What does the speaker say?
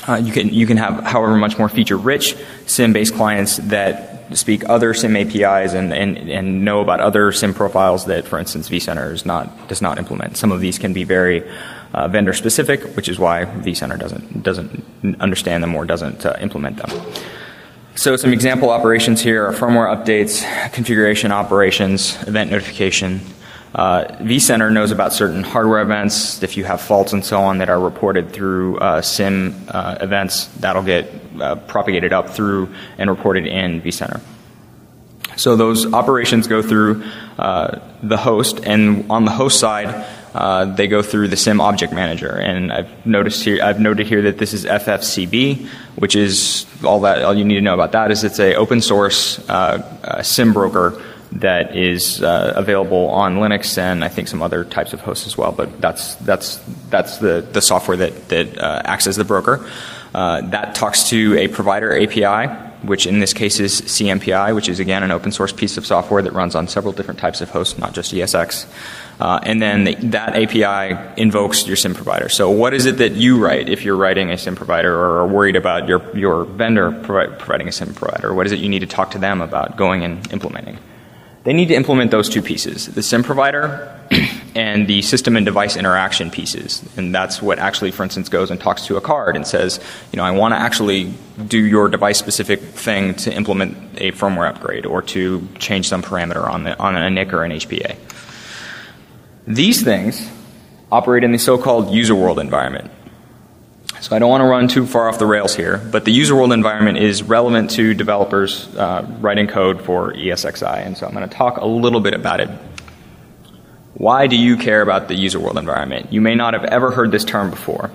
You can have, however, much more feature-rich SIM-based clients that speak other SIM APIs and know about other SIM profiles that, for instance, vCenter does not implement. Some of these can be very vendor-specific, which is why vCenter doesn't understand them or doesn't implement them. So some example operations here are firmware updates, configuration operations, event notification. vCenter knows about certain hardware events. If you have faults and so on that are reported through SIM events, that'll get propagated up through and reported in vCenter. So those operations go through the host, and on the host side, they go through the SIM object manager. And I've noted here that this is FFCB, which is all you need to know about that is it's a open source SIM broker that is available on Linux and I think some other types of hosts as well. But that's the software that acts as the broker. That talks to a provider API, which in this case is CMPI, which is again an open source piece of software that runs on several different types of hosts, not just ESX. And then that API invokes your SIM provider. So what is it that you write if you're writing a SIM provider or are worried about your vendor providing a SIM provider? What is it you need to talk to them about going and implementing? They need to implement those two pieces, the SIM provider and the system and device interaction pieces. And that's what actually, for instance, goes and talks to a card and says, I want to actually do your device-specific thing to implement a firmware upgrade or to change some parameter on a NIC or an HPA. These things operate in the so-called user world environment. So I don't want to run too far off the rails here, but the user world environment is relevant to developers writing code for ESXi, and so I'm going to talk a little bit about it. Why do you care about the user world environment? You may not have ever heard this term before.